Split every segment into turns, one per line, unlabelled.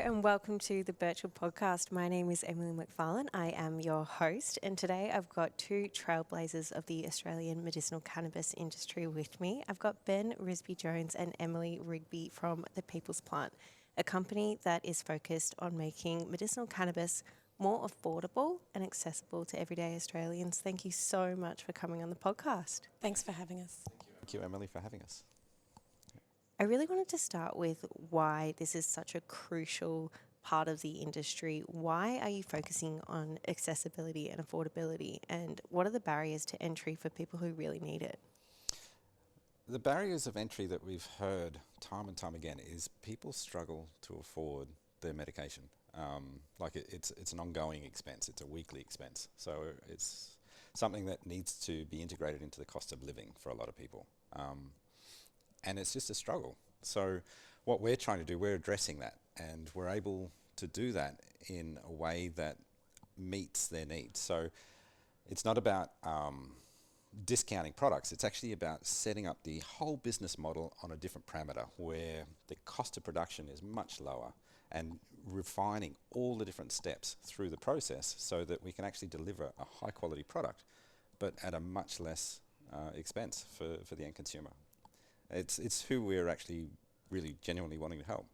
and welcome to the Birchal podcast. My name is Emily McFarlane. I am your host, and today I've got two trailblazers of the Australian medicinal cannabis industry with me. I've got Ben Risby-Jones and Emily Rigby from The People's Plant, a company that is focused on making medicinal cannabis more affordable and accessible to everyday Australians. Thank you so much for coming on the podcast.
Thanks for having us.
Thank you, Emily, for having us.
I really wanted to start with why this is such a crucial part of the industry. Why are you focusing on accessibility and affordability, and what are the barriers to entry for people who really need it?
The barriers of entry that we've heard time and time again is people struggle to afford their medication. It's an ongoing expense, it's a weekly expense. So it's something that needs to be integrated into the cost of living for a lot of people. And it's just a struggle. So what we're trying to do, we're addressing that, and we're able to do that in a way that meets their needs. So it's not about discounting products, it's actually about setting up the whole business model on a different parameter where the cost of production is much lower and refining all the different steps through the process so that we can actually deliver a high quality product, but at a much less expense for the end consumer. It's who we're actually really genuinely wanting to help.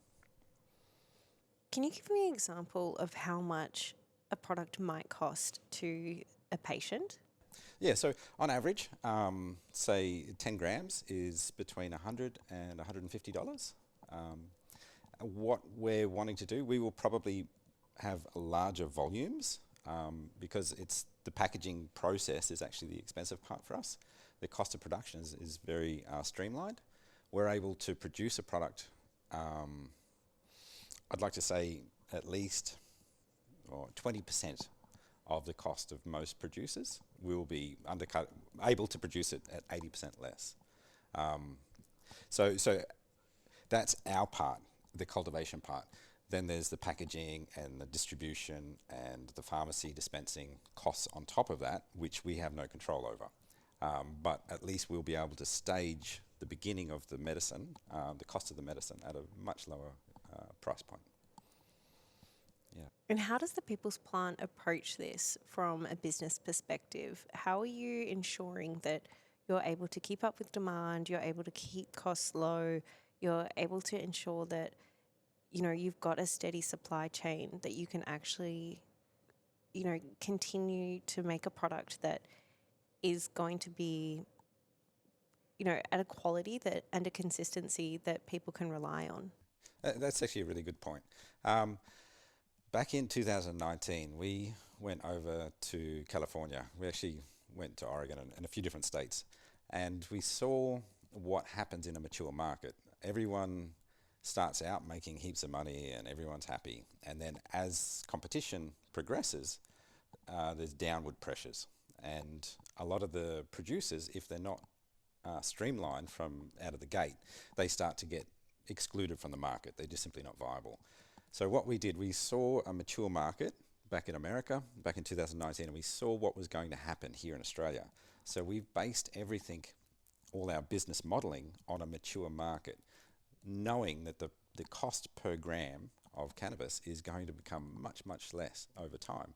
Can you give me an example of how much a product might cost to a patient?
Yeah, so on average, say 10 grams is between $100 and $150. What we're wanting to do, we will probably have larger volumes because the packaging process is actually the expensive part for us. The cost of production is very streamlined. We're able to produce a product, I'd like to say at least 20% of the cost of most producers. Will be able to produce it at 80% less. So that's our part, the cultivation part. Then there's the packaging and the distribution and the pharmacy dispensing costs on top of that, which we have no control over. But at least we'll be able to stage the beginning of the medicine, the cost of the medicine, at a much lower price point. Yeah.
And how does the People's Plant approach this from a business perspective? How are you ensuring that you're able to keep up with demand, you're able to keep costs low, you're able to ensure that, you know, you've got a steady supply chain that you can actually, you know, continue to make a product that is going to be, you know, at a quality that and a consistency that people can rely on?
That's actually a really good point. Back in 2019, we went over to California. We actually went to Oregon and a few different states, and we saw what happens in a mature market. Everyone starts out making heaps of money and everyone's happy, and then as competition progresses, there's downward pressures. And a lot of the producers, if they're not streamlined from out of the gate, they start to get excluded from the market. They're just simply not viable. So what we did, we saw a mature market back in America, back in 2019, and we saw what was going to happen here in Australia. So we've based everything, all our business modelling, on a mature market, knowing that the cost per gram of cannabis is going to become much, much less over time.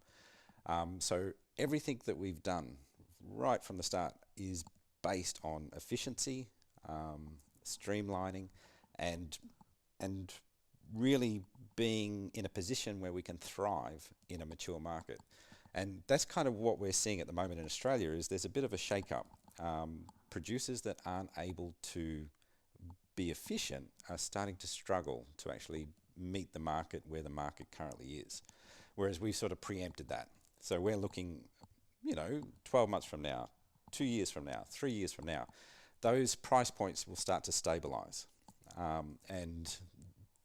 So everything that we've done right from the start is based on efficiency, streamlining, and really being in a position where we can thrive in a mature market. And that's kind of what we're seeing at the moment in Australia, is there's a bit of a shake-up. Producers that aren't able to be efficient are starting to struggle to actually meet the market where the market currently is. Whereas we've sort of preempted that. So we're looking, 12 months from now, 2 years from now, 3 years from now, those price points will start to stabilise. And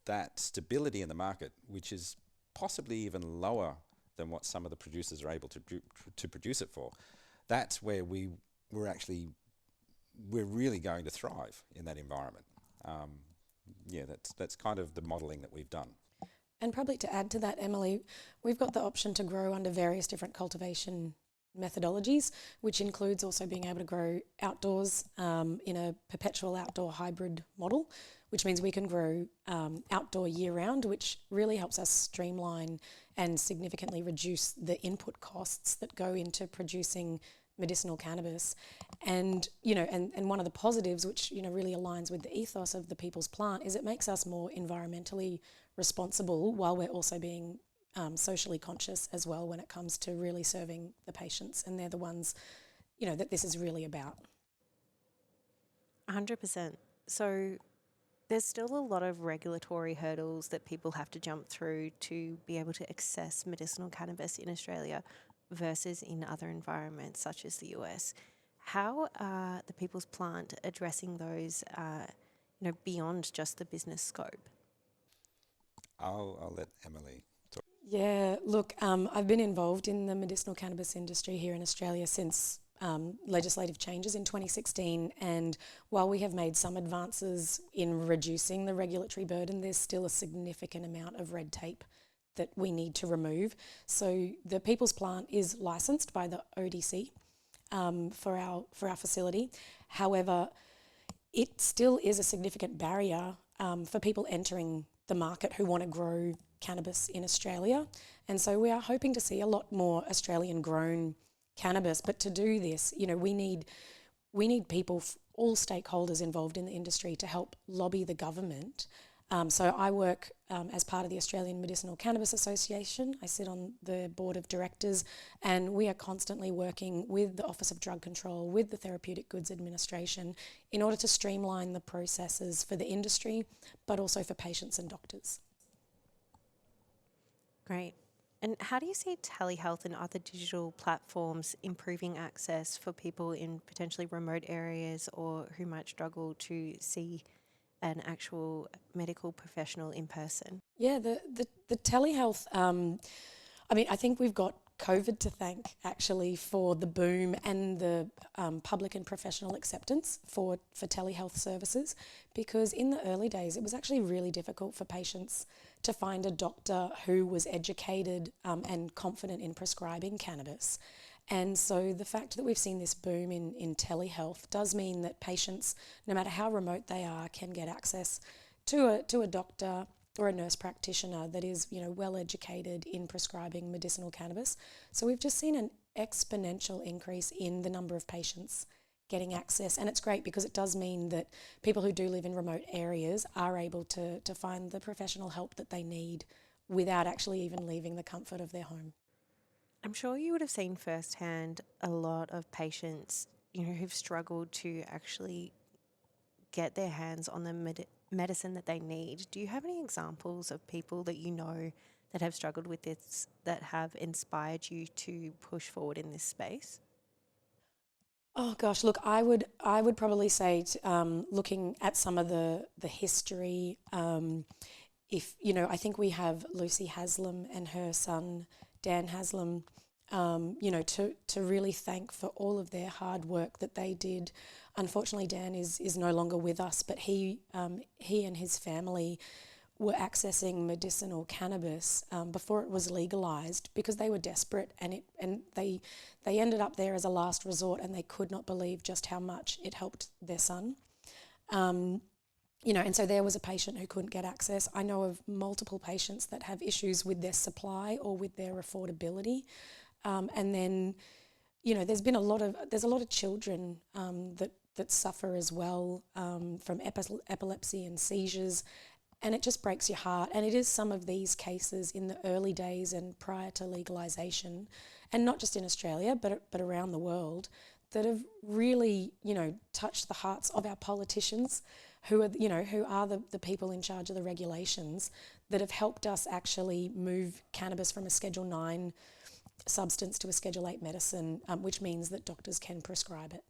that stability in the market, which is possibly even lower than what some of the producers are able to produce it for, that's where we're really going to thrive in that environment. That's kind of the modelling that we've done.
And probably to add to that, Emily, we've got the option to grow under various different cultivation methodologies, which includes also being able to grow outdoors in a perpetual outdoor hybrid model, which means we can grow outdoor year-round, which really helps us streamline and significantly reduce the input costs that go into producing medicinal cannabis. And, and one of the positives, which, really aligns with the ethos of the People's Plant, is it makes us more environmentally responsible while we're also being socially conscious as well when it comes to really serving the patients. And they're the ones, that this is really about.
100%. So there's still a lot of regulatory hurdles that people have to jump through to be able to access medicinal cannabis in Australia versus in other environments such as the US. How are the People's Plant addressing those, beyond just the business scope?
I'll let Emily talk.
Yeah, look, I've been involved in the medicinal cannabis industry here in Australia since legislative changes in 2016, and while we have made some advances in reducing the regulatory burden, there's still a significant amount of red tape that we need to remove. So the People's Plant is licensed by the ODC for our facility. However, it still is a significant barrier for people entering the market who want to grow cannabis in Australia. And so we are hoping to see a lot more Australian grown cannabis. But to do this, we need people, all stakeholders involved in the industry, to help lobby the government. So I work as part of the Australian Medicinal Cannabis Association. I sit on the board of directors, and we are constantly working with the Office of Drug Control, with the Therapeutic Goods Administration, in order to streamline the processes for the industry, but also for patients and doctors.
Great. And how do you see telehealth and other digital platforms improving access for people in potentially remote areas or who might struggle to see an actual medical professional in person?
Yeah, the telehealth, I think we've got COVID to thank actually for the boom and the public and professional acceptance for telehealth services, because in the early days it was actually really difficult for patients to find a doctor who was educated and confident in prescribing cannabis. And so the fact that we've seen this boom in telehealth does mean that patients, no matter how remote they are, can get access to a doctor or a nurse practitioner that is, well educated in prescribing medicinal cannabis. So we've just seen an exponential increase in the number of patients getting access. And it's great because it does mean that people who do live in remote areas are able to find the professional help that they need without actually even leaving the comfort of their home.
I'm sure you would have seen firsthand a lot of patients, who've struggled to actually get their hands on the medicine that they need. Do you have any examples of people that you know that have struggled with this, that have inspired you to push forward in this space?
Oh gosh, look, I would probably say, looking at some of the history, I think we have Lucy Haslam and her son Dan Haslam, to really thank for all of their hard work that they did. Unfortunately, Dan is no longer with us, but he and his family were accessing medicinal cannabis before it was legalized because they were desperate, and they ended up there as a last resort, and they could not believe just how much it helped their son. And so there was a patient who couldn't get access. I know of multiple patients that have issues with their supply or with their affordability. And then, there's a lot of children that suffer as well from epilepsy and seizures, and it just breaks your heart. And it is some of these cases in the early days and prior to legalisation, and not just in Australia, but around the world, that have really, touched the hearts of our politicians, who are the people in charge of the regulations, that have helped us actually move cannabis from a Schedule 9 substance to a Schedule 8 medicine, which means that doctors can prescribe it.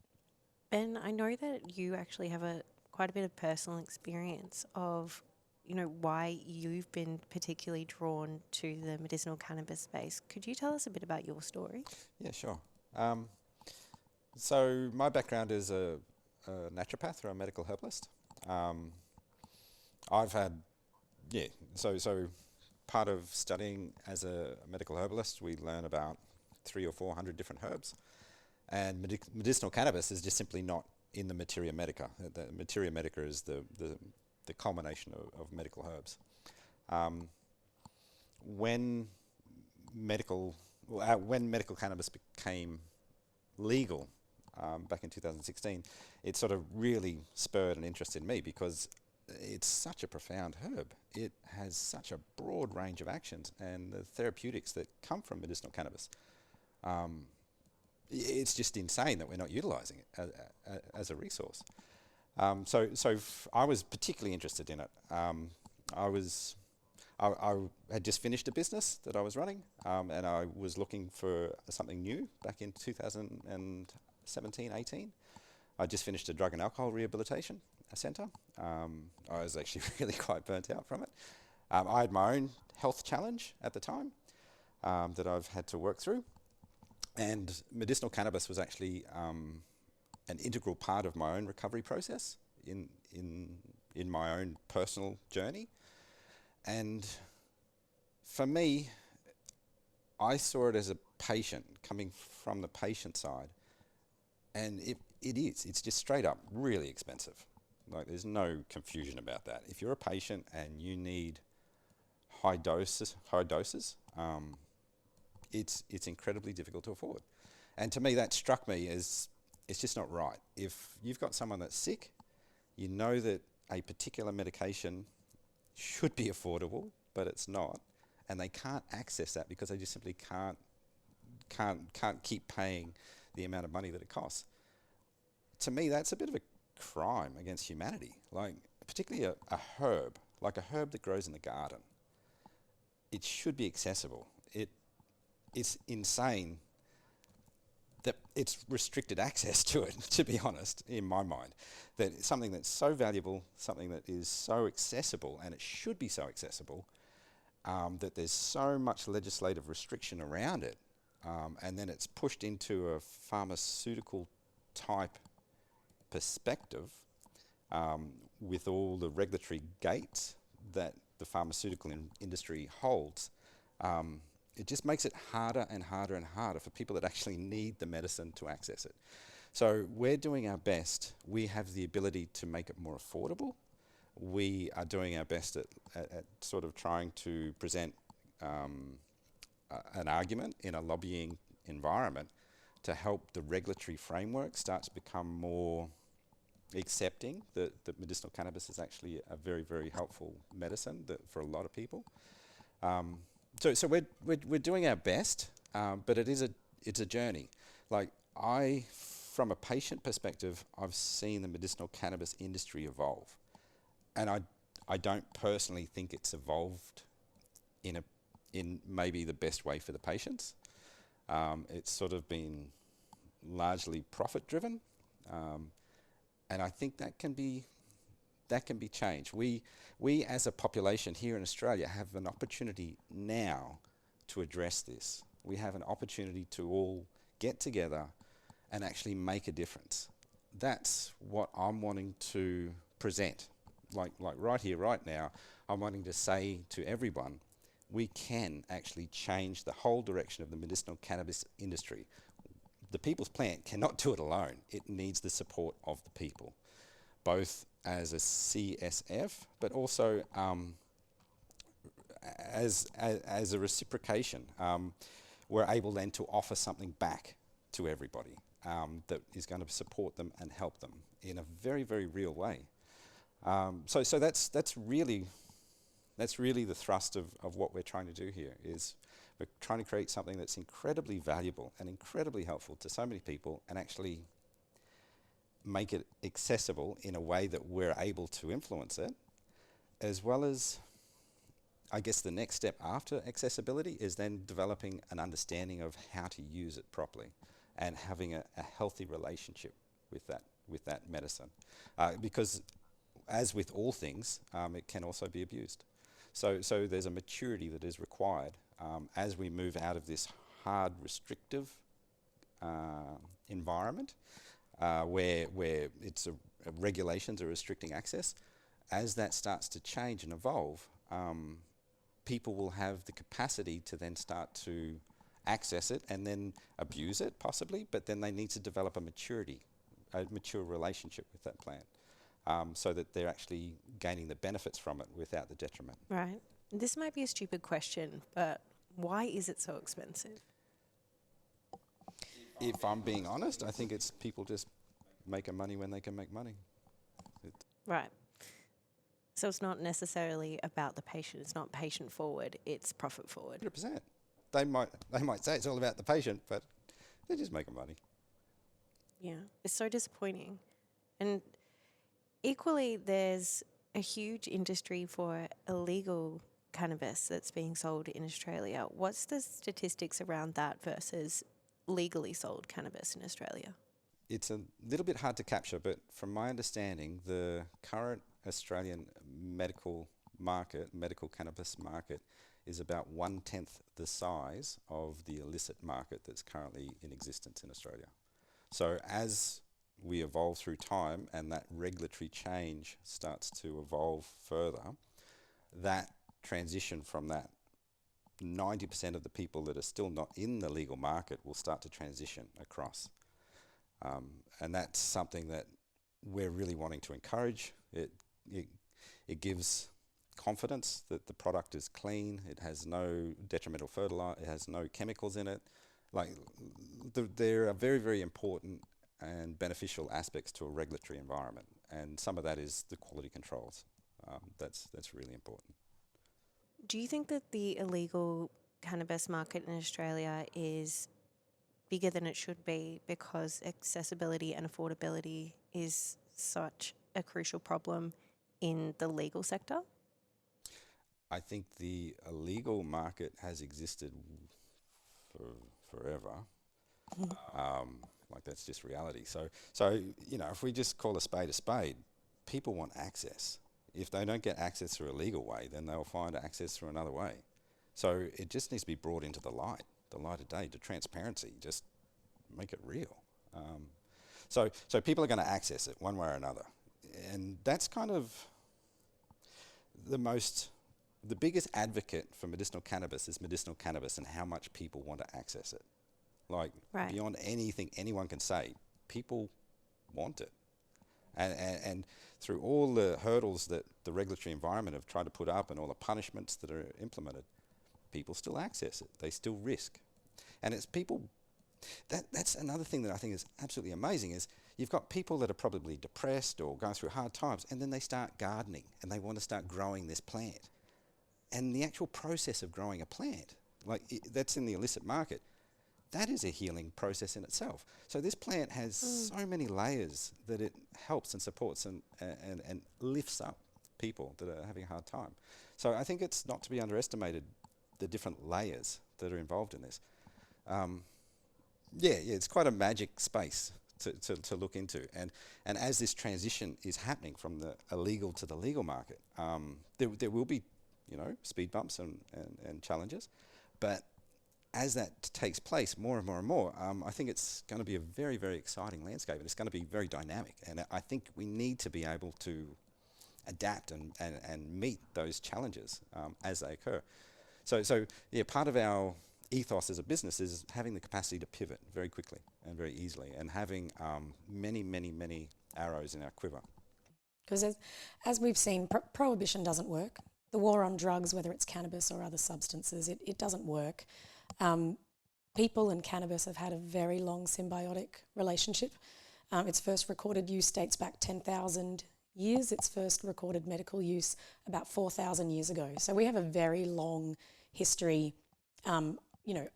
Ben, I know that you actually have quite a bit of personal experience of, why you've been particularly drawn to the medicinal cannabis space. Could you tell us a bit about your story?
Yeah, sure. So my background is a naturopath or a medical herbalist. I've had, so part of studying as a medical herbalist, we learn about 300 or 400 different herbs, and medicinal cannabis is just simply not in the materia medica. The materia medica is the the culmination of medical herbs. Um, when when medical cannabis became legal back in 2016, it sort of really spurred an interest in me because it's such a profound herb. It has such a broad range of actions, and the therapeutics that come from medicinal cannabis. It's just insane that we're not utilising it as a resource. I was particularly interested in it. I had just finished a business that I was running, and I was looking for something new back in 2017, 18. I just finished a drug and alcohol rehabilitation centre. I was actually really quite burnt out from it. I had my own health challenge at the time that I've had to work through, and medicinal cannabis was actually an integral part of my own recovery process in my own personal journey. And for me, I saw it as a patient, coming from the patient side, and it's just straight up really expensive. Like, there's no confusion about that. If you're a patient and you need high doses, it's incredibly difficult to afford. And to me, that struck me as it's just not right. If you've got someone that's sick, you know that a particular medication should be affordable, but it's not, and they can't access that because they just simply can't keep paying the amount of money that it costs. To me, that's a bit of a crime against humanity. Like, particularly a herb, like a herb that grows in the garden. It should be accessible. It's insane that it's restricted access to it, to be honest, in my mind. That it's something that's so valuable, something that is so accessible, and it should be so accessible, that there's so much legislative restriction around it, and then it's pushed into a pharmaceutical type perspective, with all the regulatory gates that the pharmaceutical industry holds. It just makes it harder and harder and harder for people that actually need the medicine to access it. So we're doing our best. We have the ability to make it more affordable. We are doing our best at sort of trying to present an argument in a lobbying environment to help the regulatory framework start to become more accepting that medicinal cannabis is actually a very, very helpful medicine for a lot of people. So we're doing our best, but it's a journey. Like, from a patient perspective, I've seen the medicinal cannabis industry evolve, and I don't personally think it's evolved in maybe the best way for the patients. It's sort of been largely profit driven, and I think that can be changed. We as a population here in Australia have an opportunity now to address this. We have an opportunity to all get together and actually make a difference. That's what I'm wanting to present. Like right here, right now, I'm wanting to say to everyone, we can actually change the whole direction of the medicinal cannabis industry. The People's Plant cannot do it alone. It needs the support of the people, both as a CSF, but also as a reciprocation. We're able then to offer something back to everybody that is going to support them and help them in a very, very real way. So that's really the thrust of what we're trying to do here. Is we're trying to create something that's incredibly valuable and incredibly helpful to so many people, and actually make it accessible in a way that we're able to influence it, as well as, I guess, the next step after accessibility is then developing an understanding of how to use it properly and having a healthy relationship with that medicine. Because as with all things, it can also be abused. So there's a maturity that is required as we move out of this hard, restrictive environment where it's regulations are restricting access. As that starts to change and evolve, people will have the capacity to then start to access it and then abuse it, possibly, but then they need to develop a mature relationship with that plant. so that they're actually gaining the benefits from it without the detriment.
Right. This might be a stupid question, but why is it so expensive?
If I'm being honest, I think it's people just making money when they can make money.
Right. So it's not necessarily about the patient. It's not patient forward. It's profit forward.
100%. They might say it's all about the patient, but they're just making money.
Yeah. It's so disappointing. And equally, there's a huge industry for illegal cannabis that's being sold in Australia. What's the statistics around that versus legally sold cannabis in Australia?
It's a little bit hard to capture, but from my understanding, the current Australian medical cannabis market, is about 1/10 the size of the illicit market that's currently in existence in Australia. So as we evolve through time and that regulatory change starts to evolve further, that transition from that 90% of the people that are still not in the legal market will start to transition across. And that's something that we're really wanting to encourage. It gives confidence that the product is clean, it has no detrimental fertilizer, it has no chemicals in it. Like, there are very, very important and beneficial aspects to a regulatory environment, and some of that is the quality controls. That's really important.
Do you think that the illegal cannabis market in Australia is bigger than it should be because accessibility and affordability is such a crucial problem in the legal sector?
I think the illegal market has existed for forever. Like, that's just reality. So if we just call a spade, people want access. If they don't get access through a legal way, then they'll find access through another way. So it just needs to be brought into the light of day, to transparency. Just make it real. So people are going to access it one way or another, and that's kind of the biggest advocate for medicinal cannabis is medicinal cannabis and how much people want to access it. Like,
Right.
beyond anything anyone can say, people want it. And through all the hurdles that the regulatory environment have tried to put up and all the punishments that are implemented, people still access it. They still risk. And it's people, that's another thing that I think is absolutely amazing, is you've got people that are probably depressed or going through hard times, and then they start gardening and they want to start growing this plant. And the actual process of growing a plant, that's in the illicit market, that is a healing process in itself. So this plant has so many layers that it helps and supports and lifts up people that are having a hard time. So I think it's not to be underestimated, the different layers that are involved in this. It's quite a magic space to look into. And as this transition is happening from the illegal to the legal market, there will be, speed bumps and challenges. But as that takes place more and more and more, I think it's going to be a very, very exciting landscape, and it's going to be very dynamic. And I think we need to be able to adapt and meet those challenges as they occur. So part of our ethos as a business is having the capacity to pivot very quickly and very easily, and having many, many, many arrows in our quiver.
Because as we've seen, prohibition doesn't work. The war on drugs, whether it's cannabis or other substances, it doesn't work. People and cannabis have had a very long symbiotic relationship. Its first recorded use dates back 10,000 years. Its first recorded medical use about 4,000 years ago. So we have a very long history.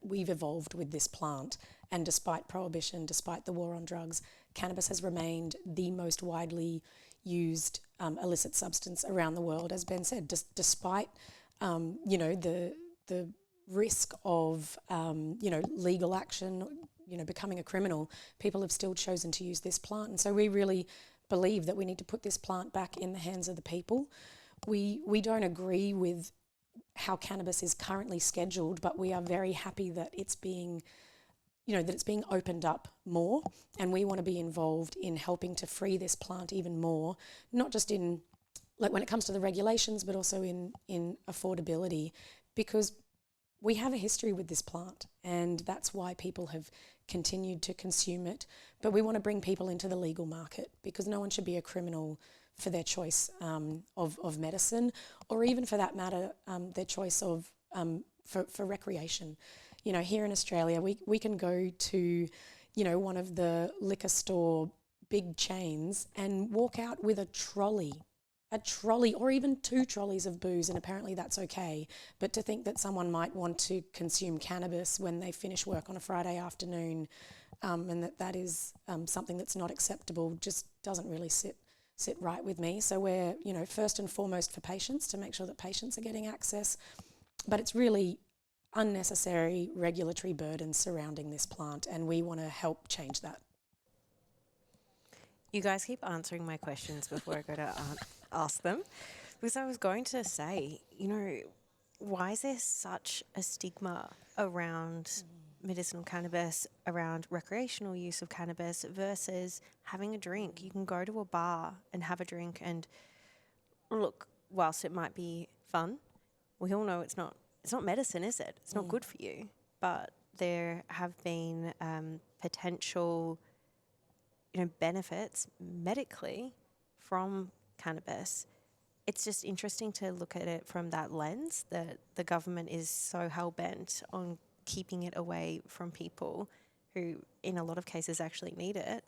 We've evolved with this plant, and despite prohibition, despite the war on drugs, cannabis has remained the most widely used illicit substance around the world, as Ben said, despite the risk of legal action, becoming a criminal. People have still chosen to use this plant, and so we really believe that we need to put this plant back in the hands of the people. We don't agree with how cannabis is currently scheduled, but we are very happy that it's being opened up more, and we want to be involved in helping to free this plant even more, not just in when it comes to the regulations, but also in affordability, because we have a history with this plant, and that's why people have continued to consume it. But we want to bring people into the legal market, because no one should be a criminal for their choice of medicine, or even for that matter, their choice of for recreation. Here in Australia, we can go to, one of the liquor store big chains and walk out with a trolley, or even 2 trolleys of booze, and apparently that's okay. But to think that someone might want to consume cannabis when they finish work on a Friday afternoon, and that is something that's not acceptable, just doesn't really sit right with me. So we're, first and foremost for patients, to make sure that patients are getting access, but it's really unnecessary regulatory burden surrounding this plant, and we want to help change that.
You guys keep answering my questions before I go to ask them. Because I was going to say, why is there such a stigma around medicinal cannabis, around recreational use of cannabis versus having a drink? You can go to a bar and have a drink, and look, whilst it might be fun, we all know it's not medicine, is it? It's not good for you. But there have been potential benefits medically from cannabis. It's just interesting to look at it from that lens, that the government is so hell-bent on keeping it away from people who, in a lot of cases, actually need it,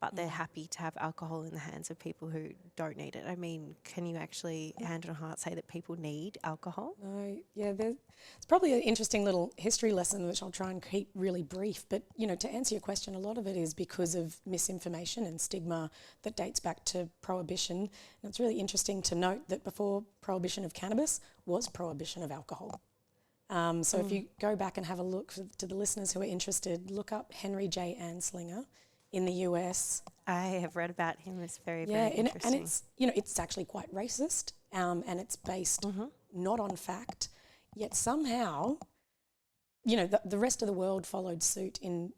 but they're happy to have alcohol in the hands of people who don't need it. I mean, can you actually, hand on heart, say that people need alcohol?
No, yeah, it's probably an interesting little history lesson, which I'll try and keep really brief. But, to answer your question, a lot of it is because of misinformation and stigma that dates back to Prohibition. And it's really interesting to note that before Prohibition of cannabis was Prohibition of alcohol. So if you go back and have a look, to the listeners who are interested, look up Henry J. Anslinger in the US.
I have read about him. It's very interesting.
And it's, it's actually quite racist, and it's based not on fact, yet somehow, the rest of the world followed suit in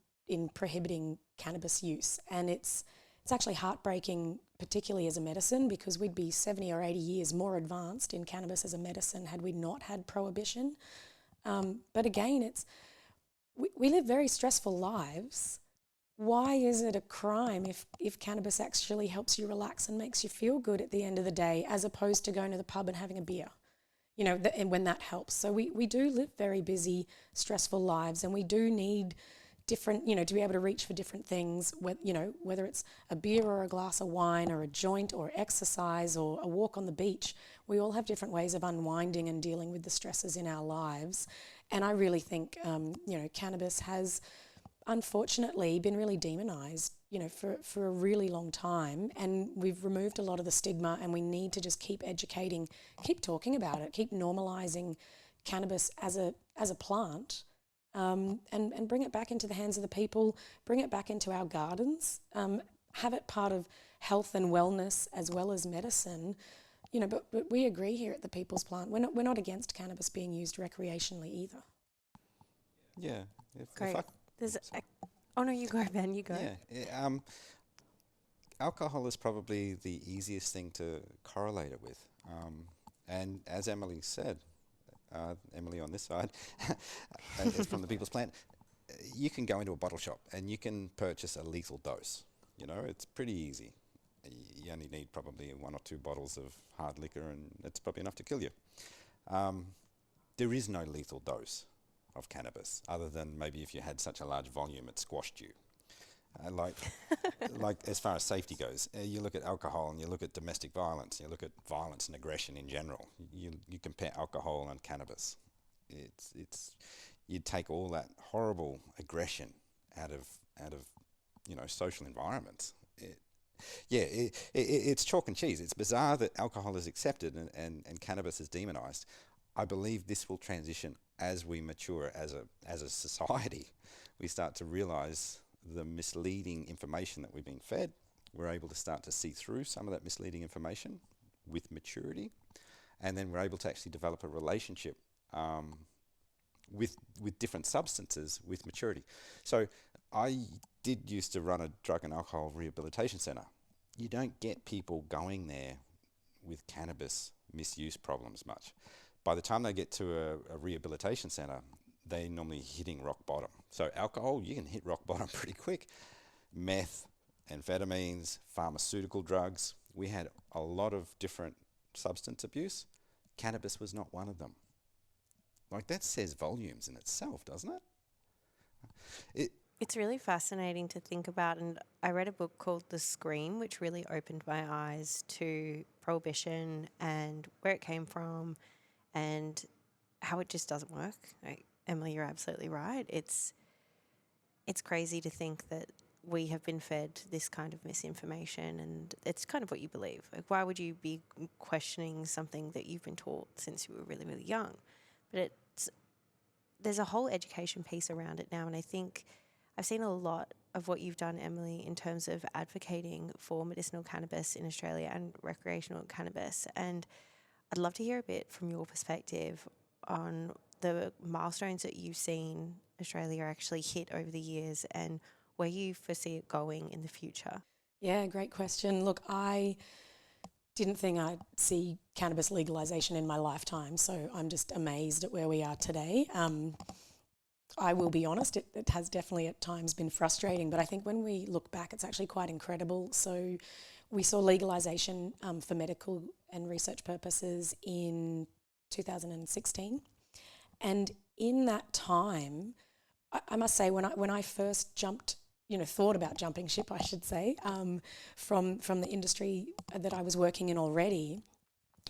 prohibiting cannabis use. And it's actually heartbreaking, particularly as a medicine, because we'd be 70 or 80 years more advanced in cannabis as a medicine had we not had prohibition. But again, we live very stressful lives. Why is it a crime if cannabis actually helps you relax and makes you feel good at the end of the day, as opposed to going to the pub and having a beer, and when that helps? So we do live very busy, stressful lives, and we do need different, to be able to reach for different things, whether it's a beer or a glass of wine or a joint or exercise or a walk on the beach. We all have different ways of unwinding and dealing with the stresses in our lives. And I really think, cannabis has unfortunately been really demonized, for a really long time, and we've removed a lot of the stigma, and we need to just keep educating, keep talking about it, keep normalizing cannabis as a plant, and bring it back into the hands of the people, bring it back into our gardens, have it part of health and wellness as well as medicine. But we agree here at the People's Plant, we're not against cannabis being used recreationally either.
Yeah.
Great. Oh no, you go, Ben, you go.
Yeah. Alcohol is probably the easiest thing to correlate it with. And as Emily said, Emily on this side, it's from the People's Plant, you can go into a bottle shop and you can purchase a lethal dose. It's pretty easy. You only need probably 1 or 2 bottles of hard liquor, and it's probably enough to kill you. There is no lethal dose of cannabis, other than maybe if you had such a large volume it squashed you. Like as far as safety goes, you look at alcohol and you look at domestic violence, you look at violence and aggression in general. You compare alcohol and cannabis. It's you take all that horrible aggression out of social environments. It's chalk and cheese. It's bizarre that alcohol is accepted and cannabis is demonized. I believe this will transition as we mature as a society. We start to realize the misleading information that we've been fed. We're able to start to see through some of that misleading information with maturity, and then we're able to actually develop a relationship with different substances with maturity. So I did used to run a drug and alcohol rehabilitation centre. You don't get people going there with cannabis misuse problems much. By the time they get to a rehabilitation centre, they're normally hitting rock bottom. So alcohol, you can hit rock bottom pretty quick. Meth, amphetamines, pharmaceutical drugs, we had a lot of different substance abuse. Cannabis was not one of them. Like, that says volumes in itself, doesn't it?
It's really fascinating to think about, and I read a book called The Scream, which really opened my eyes to prohibition and where it came from and how it just doesn't work. Like, Emily, you're absolutely right. It's crazy to think that we have been fed this kind of misinformation, and it's kind of what you believe. Like, why would you be questioning something that you've been taught since you were really, really young? But there's a whole education piece around it now, and I think I've seen a lot of what you've done, Emily, in terms of advocating for medicinal cannabis in Australia and recreational cannabis. And I'd love to hear a bit from your perspective on the milestones that you've seen Australia actually hit over the years and where you foresee it going in the future.
Yeah, great question. Look, I didn't think I'd see cannabis legalisation in my lifetime, so I'm just amazed at where we are today. I will be honest, it has definitely at times been frustrating, but I think when we look back, it's actually quite incredible. So we saw legalisation for medical and research purposes in 2016. And in that time, I must say, when I first jumped, thought about jumping ship, I should say, from the industry that I was working in already,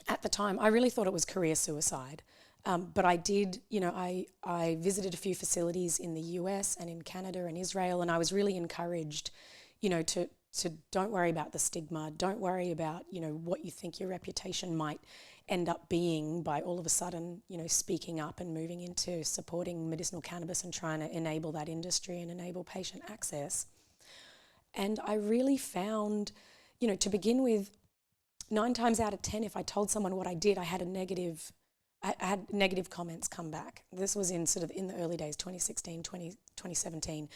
at the time, I really thought it was career suicide. But I did, I visited a few facilities in the US and in Canada and Israel, and I was really encouraged, to don't worry about the stigma, don't worry about, what you think your reputation might end up being by all of a sudden, speaking up and moving into supporting medicinal cannabis and trying to enable that industry and enable patient access. And I really found, to begin with, 9 times out of 10, if I told someone what I did, I had negative comments come back. This was in the early days, 2016, 2017.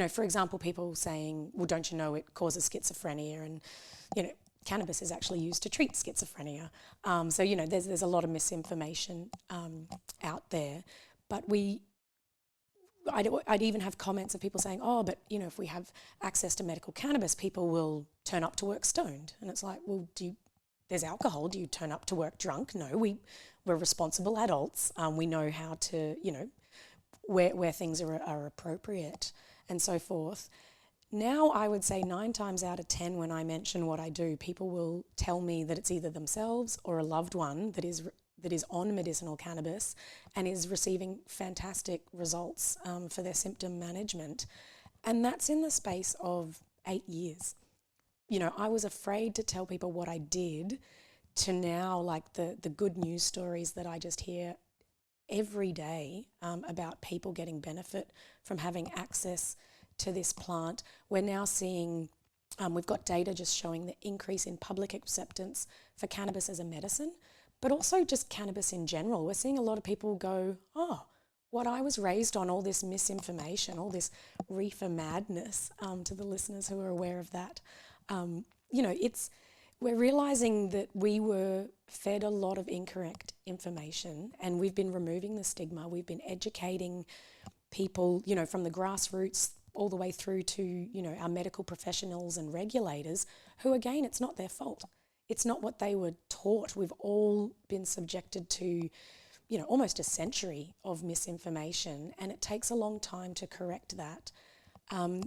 For example, people saying, well, don't you know it causes schizophrenia, and, cannabis is actually used to treat schizophrenia. So, there's a lot of misinformation out there. But I'd even have comments of people saying, oh, but, if we have access to medical cannabis, people will turn up to work stoned. And it's like, well, there's alcohol. Do you turn up to work drunk? No, we're responsible adults. We know how to, where things are appropriate and so forth. Now I would say 9 times out of 10 when I mention what I do, people will tell me that it's either themselves or a loved one that is on medicinal cannabis and is receiving fantastic results for their symptom management. And that's in the space of 8 years. I was afraid to tell people what I did, to now, like the good news stories that I just hear every day about people getting benefit from having access to this plant. We're now seeing, we've got data just showing the increase in public acceptance for cannabis as a medicine, but also just cannabis in general. We're seeing a lot of people go, oh, what I was raised on, all this misinformation, all this reefer madness, to the listeners who are aware of that. We're realising that we were fed a lot of incorrect information, and we've been removing the stigma. We've been educating people, from the grassroots all the way through to, our medical professionals and regulators who, again, it's not their fault. It's not what they were taught. We've all been subjected to, almost a century of misinformation, and it takes a long time to correct that.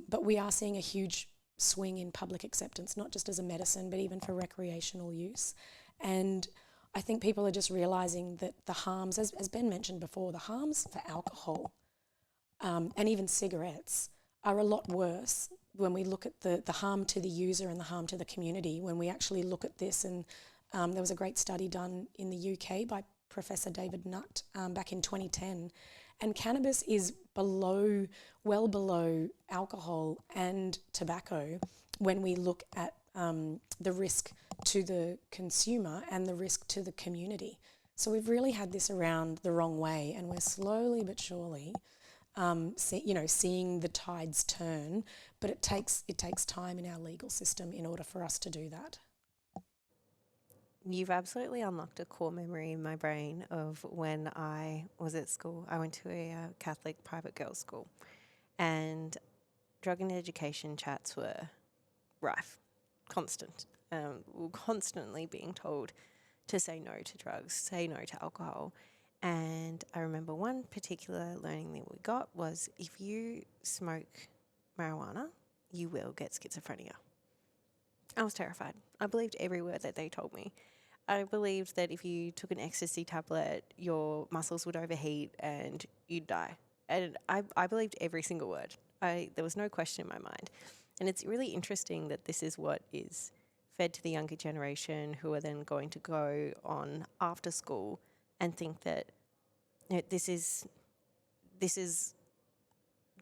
But we are seeing a huge swing in public acceptance, not just as a medicine, but even for recreational use. And I think people are just realising that the harms, as Ben mentioned before, the harms for alcohol and even cigarettes are a lot worse when we look at the harm to the user and the harm to the community. When we actually look at this, and there was a great study done in the UK by Professor David Nutt back in 2010, and cannabis is well below alcohol and tobacco when we look at the risk to the consumer and the risk to the community. So we've really had this around the wrong way, and we're slowly but surely seeing the tides turn, but it takes time in our legal system in order for us to do that.
You've absolutely unlocked a core memory in my brain of when I was at school. I went to a Catholic private girls' school, and drug and education chats were rife, constant. we're constantly being told to say no to drugs, say no to alcohol. And I remember one particular learning that we got was if you smoke marijuana, you will get schizophrenia. I was terrified. I believed every word that they told me. I believed that if you took an ecstasy tablet, your muscles would overheat and you'd die. And I believed every single word. There was no question in my mind. And it's really interesting that this is what is fed to the younger generation, who are then going to go on after school and think that, this is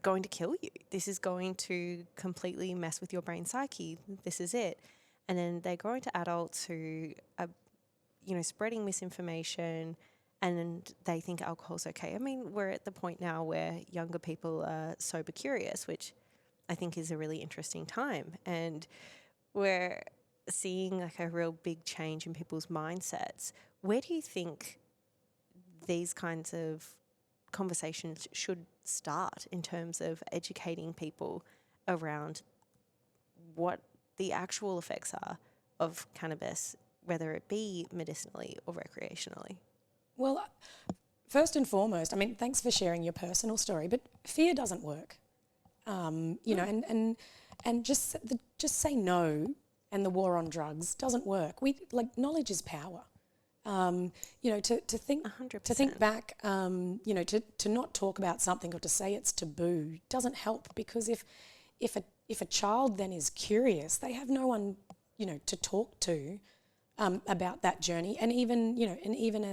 going to kill you. This is going to completely mess with your brain psyche. This is it. And then they grow into adults who are, spreading misinformation, and they think alcohol's okay. I mean, we're at the point now where younger people are sober curious, which I think is a really interesting time. And we're seeing like a real big change in people's mindsets. Where do you think these kinds of conversations should start in terms of educating people around what the actual effects are of cannabis, whether it be medicinally or recreationally?
Well, first and foremost, I mean, thanks for sharing your personal story, but fear doesn't work. And just say no, and the war on drugs doesn't work. Knowledge is power. To think
100%.
to think back, to not talk about something or to say it's taboo doesn't help, because if a child then is curious, they have no one to talk to about that journey, and even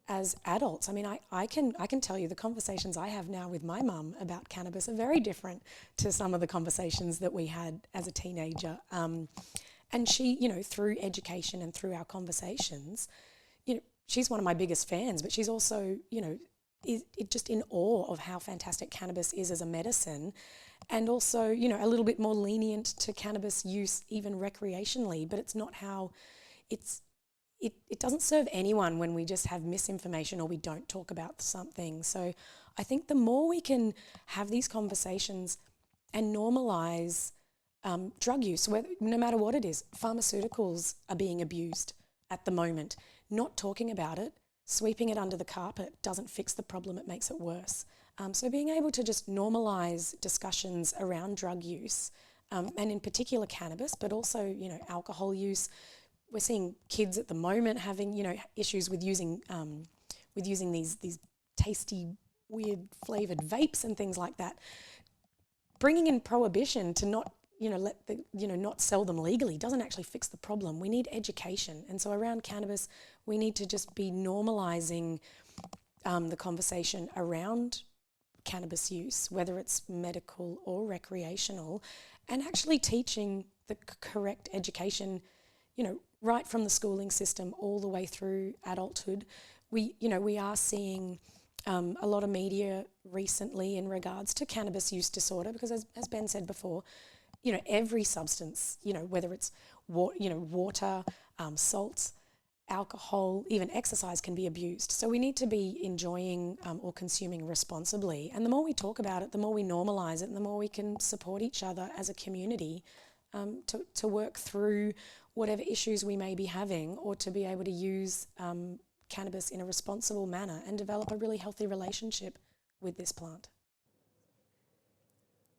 as adults. I mean, I can tell you the conversations I have now with my mum about cannabis are very different to some of the conversations that we had as a teenager. And she, through education and through our conversations, she's one of my biggest fans, but she's also, is just in awe of how fantastic cannabis is as a medicine, and also, a little bit more lenient to cannabis use even recreationally, but it's not how it doesn't serve anyone when we just have misinformation or we don't talk about something. So I think the more we can have these conversations and normalise drug use, no matter what it is. Pharmaceuticals are being abused at the moment. Not talking about it, sweeping it under the carpet doesn't fix the problem, it makes it worse. So being able to just normalise discussions around drug use, and in particular cannabis, but also, alcohol use. We're seeing kids at the moment having, issues with using these tasty, weird flavoured vapes and things like that. Bringing in prohibition to not not sell them legally doesn't actually fix the problem. We need education. And so around cannabis, we need to just be normalising the conversation around cannabis use, whether it's medical or recreational, and actually teaching the correct education, right from the schooling system all the way through adulthood. We are seeing a lot of media recently in regards to cannabis use disorder, because as Ben said before, every substance, whether it's water, salts, alcohol, even exercise can be abused. So we need to be enjoying or consuming responsibly. And the more we talk about it, the more we normalise it, and the more we can support each other as a community to work through whatever issues we may be having, or to be able to use cannabis in a responsible manner and develop a really healthy relationship with this plant.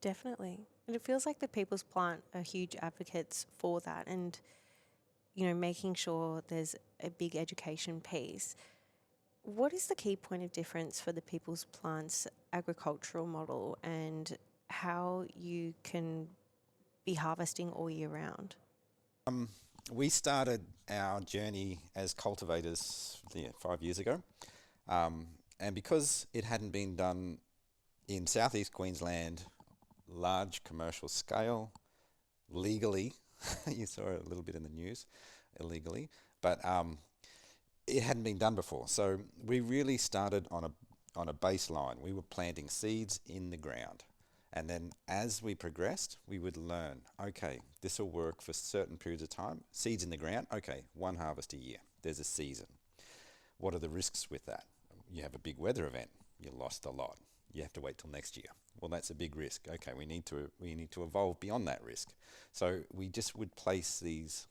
Definitely. And it feels like the People's Plant are huge advocates for that, and, making sure there's a big education piece. What is the key point of difference for the People's Plant's agricultural model, and how you can be harvesting all year round?
We started our journey as cultivators 5 years ago, and because it hadn't been done in southeast Queensland, large commercial scale, legally, you saw it a little bit in the news, illegally, but it hadn't been done before. So we really started on a baseline. We were planting seeds in the ground. And then as we progressed, we would learn, okay, this will work for certain periods of time. Seeds in the ground, okay, one harvest a year. There's a season. What are the risks with that? You have a big weather event, you lost a lot. You have to wait till next year. Well, that's a big risk. Okay, we need to evolve beyond that risk. So we just would place these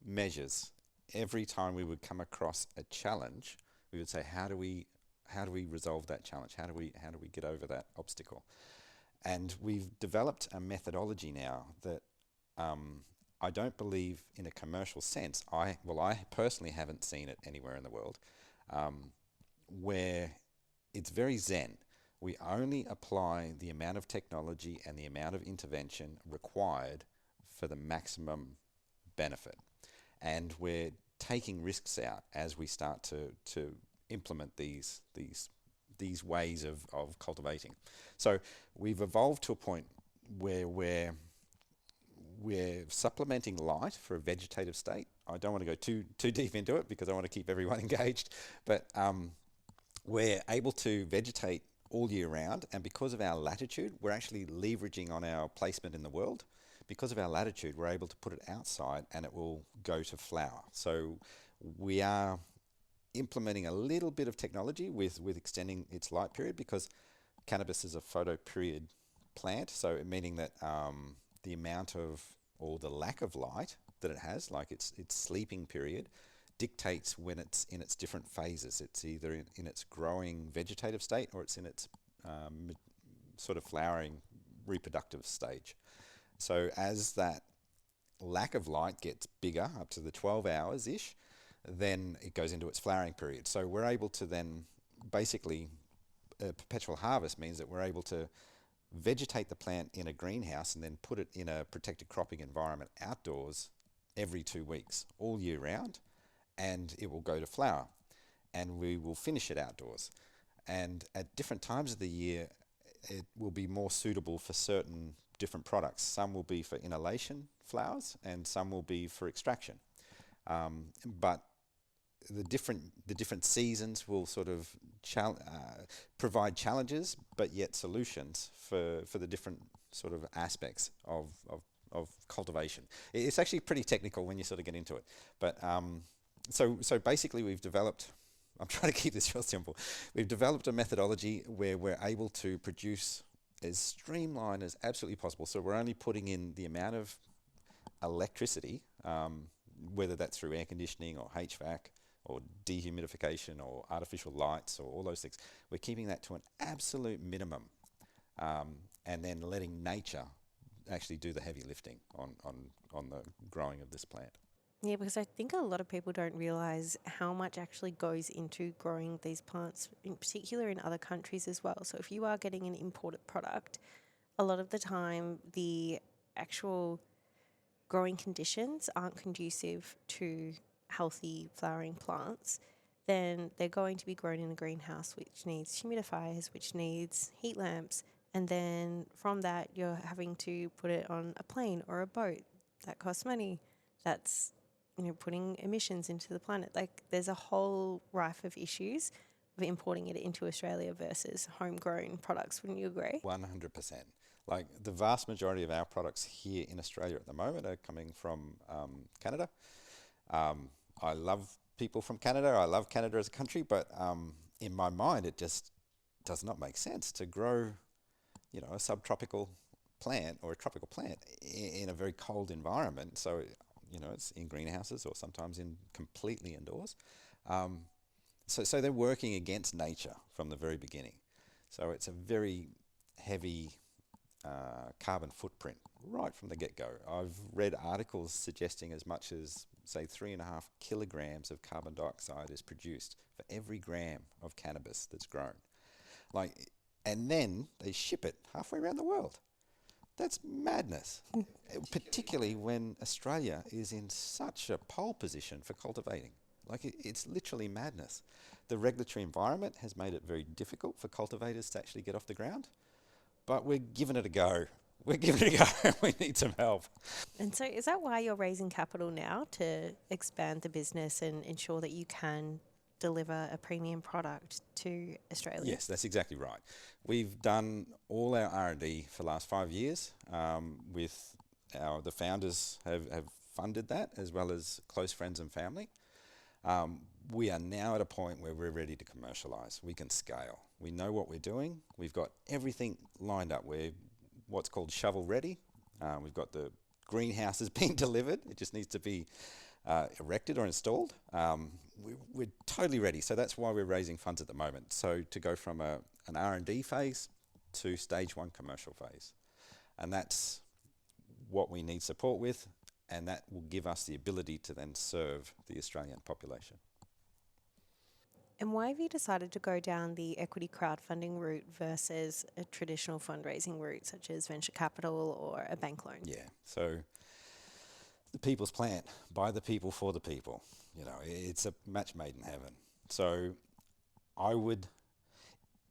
measures. Every time we would come across a challenge, we would say, how do we resolve that challenge? How do we get over that obstacle? And we've developed a methodology now that I don't believe in a commercial sense. I personally haven't seen it anywhere in the world, where it's very zen. We only apply the amount of technology and the amount of intervention required for the maximum benefit. And we're taking risks out as we start to implement these ways of cultivating. So we've evolved to a point where we're supplementing light for a vegetative state. I don't want to go too deep into it because I want to keep everyone engaged, but we're able to vegetate all year round, and because of our latitude, we're actually leveraging on our placement in the world. Because of our latitude, we're able to put it outside and it will go to flower. So we are implementing a little bit of technology with extending its light period, because cannabis is a photoperiod plant, so meaning that the amount of, or the lack of light that it has, like its sleeping period, dictates when it's in its different phases. It's either in its growing vegetative state, or it's in its sort of flowering reproductive stage. So as that lack of light gets bigger, up to the 12 hours-ish, then it goes into its flowering period. So we're able to then basically, perpetual harvest means that we're able to vegetate the plant in a greenhouse and then put it in a protected cropping environment outdoors every 2 weeks, all year round, and it will go to flower, and we will finish it outdoors. And at different times of the year, it will be more suitable for certain different products. Some will be for inhalation flowers, and some will be for extraction. But the different seasons will sort of provide challenges, but yet solutions for the different sort of aspects of cultivation. It's actually pretty technical when you sort of get into it. But so basically we've developed, I'm trying to keep this real simple, we've developed a methodology where we're able to produce as streamlined as absolutely possible. So we're only putting in the amount of electricity, whether that's through air conditioning or HVAC or dehumidification or artificial lights or all those things. We're keeping that to an absolute minimum, and then letting nature actually do the heavy lifting on the growing of this plant.
Yeah, because I think a lot of people don't realise how much actually goes into growing these plants, in particular in other countries as well. So if you are getting an imported product, a lot of the time the actual growing conditions aren't conducive to healthy flowering plants, then they're going to be grown in a greenhouse, which needs humidifiers, which needs heat lamps. And then from that, you're having to put it on a plane or a boat. That costs money. That's putting emissions into the planet. Like, there's a whole rife of issues of importing it into Australia versus homegrown products. Wouldn't you agree?
100%. Like, the vast majority of our products here in Australia at the moment are coming from Canada. I love people from Canada. I love Canada as a country, but in my mind, it just does not make sense to grow, a subtropical plant or a tropical plant in a very cold environment. So, it's in greenhouses or sometimes in completely indoors. So they're working against nature from the very beginning. So it's a very heavy carbon footprint right from the get-go. I've read articles suggesting as much as, say, 3.5 kilograms of carbon dioxide is produced for every gram of cannabis that's grown. And then they ship it halfway around the world. That's madness, particularly when Australia is in such a pole position for cultivating. It's literally madness. The regulatory environment has made it very difficult for cultivators to actually get off the ground, but we're giving it a go. We need some help.
And so is that why you're raising capital now, to expand the business and ensure that you can deliver a premium product to Australia?
Yes, that's exactly right. We've done all our R&D for the last 5 years. The founders have funded that, as well as close friends and family. We are now at a point where we're ready to commercialise. We can scale. We know what we're doing. We've got everything lined up. We're what's called shovel ready. We've got the greenhouses being delivered. It just needs to be erected or installed. We're totally ready. So that's why we're raising funds at the moment. So to go from an R&D phase to stage 1 commercial phase. And that's what we need support with, and that will give us the ability to then serve the Australian population.
And why have you decided to go down the equity crowdfunding route versus a traditional fundraising route such as venture capital or a bank loan?
Yeah, so the people's plant, by the people, for the people. You know, it's a match made in heaven. So I would,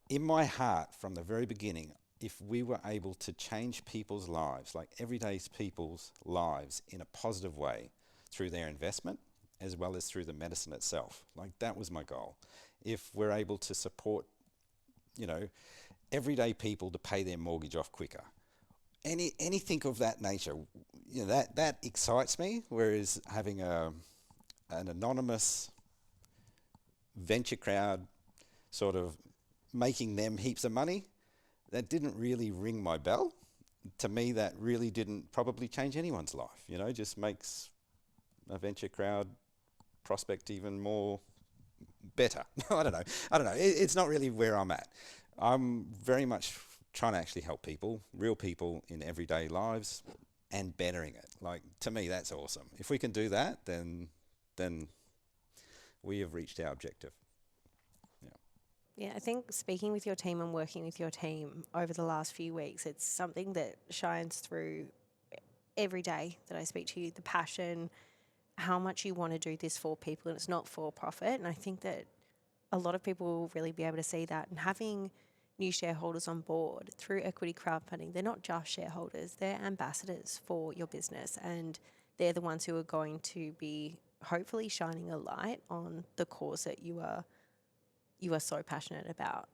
in my heart from the very beginning, if we were able to change people's lives, like everyday people's lives, in a positive way through their investment as well as through the medicine itself, like that was my goal. If we're able to support, you know, everyday people to pay their mortgage off quicker, anything of that nature, you know, that excites me. Whereas having an anonymous venture crowd sort of making them heaps of money, that didn't really ring my bell. To me, that really didn't probably change anyone's life. You know, just makes a venture crowd prospect even more better. I don't know. It's not really where I'm at. I'm very much trying to actually help people, real people in everyday lives, and bettering it. Like, to me, that's awesome. If we can do that, then we have reached our objective.
Yeah, I think speaking with your team and working with your team over the last few weeks, it's something that shines through every day that I speak to you, the passion, how much you want to do this for people, and it's not for profit. And I think that a lot of people will really be able to see that. And having new shareholders on board through equity crowdfunding, they're not just shareholders, they're ambassadors for your business. And they're the ones who are going to be hopefully shining a light on the cause that you are so passionate about.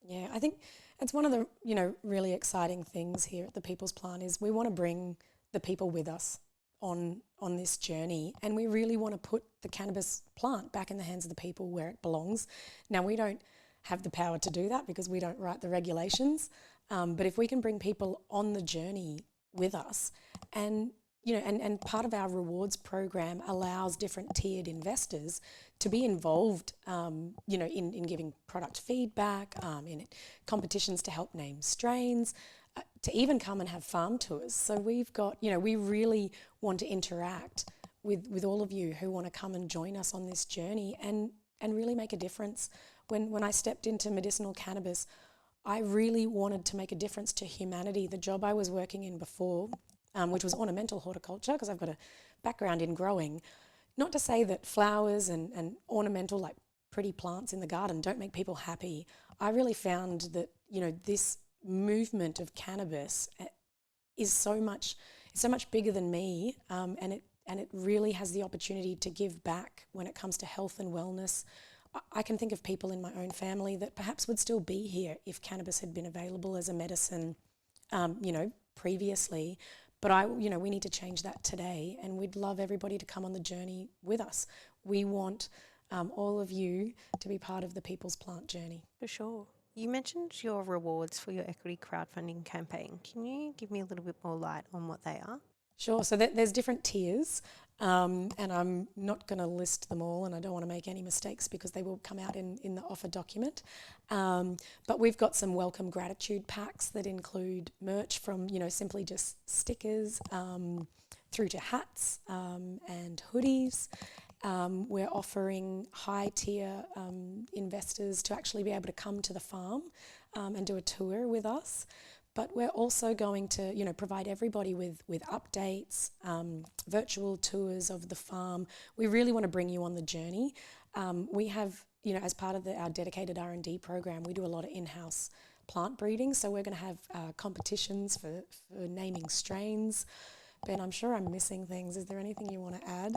Yeah, I think it's one of the, really exciting things here at the People's Plant is we want to bring the people with us on this journey, and we really want to put the cannabis plant back in the hands of the people where it belongs. Now, we don't have the power to do that because we don't write the regulations, but if we can bring people on the journey with us, and and part of our rewards program allows different tiered investors to be involved, in giving product feedback, in competitions to help name strains, to even come and have farm tours. So we've got, we really want to interact with all of you who want to come and join us on this journey and really make a difference. When I stepped into medicinal cannabis, I really wanted to make a difference to humanity. The job I was working in before, which was ornamental horticulture, because I've got a background in growing. Not to say that flowers and ornamental, like pretty plants in the garden, don't make people happy. I really found that, this movement of cannabis is so much bigger than me, and it really has the opportunity to give back when it comes to health and wellness. I can think of people in my own family that perhaps would still be here if cannabis had been available as a medicine, previously. But we need to change that today, and we'd love everybody to come on the journey with us. We want all of you to be part of the People's Plant journey.
For sure. You mentioned your rewards for your equity crowdfunding campaign. Can you give me a little bit more light on what they are?
Sure. So there's different tiers, and I'm not going to list them all, and I don't want to make any mistakes because they will come out in the offer document. But we've got some welcome gratitude packs that include merch from, simply just stickers, through to hats and hoodies. We're offering high tier investors to actually be able to come to the farm and do a tour with us. But we're also going to, provide everybody with updates, virtual tours of the farm. We really want to bring you on the journey. We have, as part of our dedicated R&D program, we do a lot of in-house plant breeding. So we're going to have competitions for naming strains. Ben, I'm sure I'm missing things. Is there anything you want to add?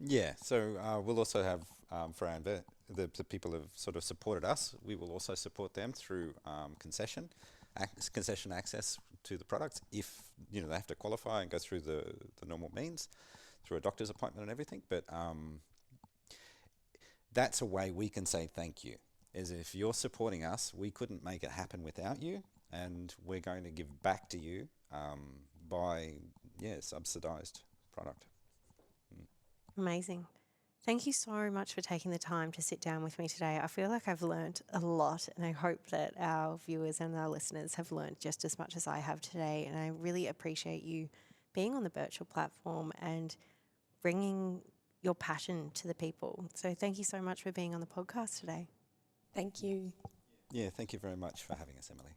Yeah, so we'll also have, for our the people who have sort of supported us, we will also support them through concession access to the products if, they have to qualify and go through the normal means, through a doctor's appointment and everything. But that's a way we can say thank you, is if you're supporting us, we couldn't make it happen without you, and we're going to give back to you by, subsidised product.
Amazing. Thank you so much for taking the time to sit down with me today. I feel like I've learnt a lot, and I hope that our viewers and our listeners have learnt just as much as I have today. And I really appreciate you being on the Birchal platform and bringing your passion to the people. So thank you so much for being on the podcast today.
Thank you.
Yeah, thank you very much for having us, Emily.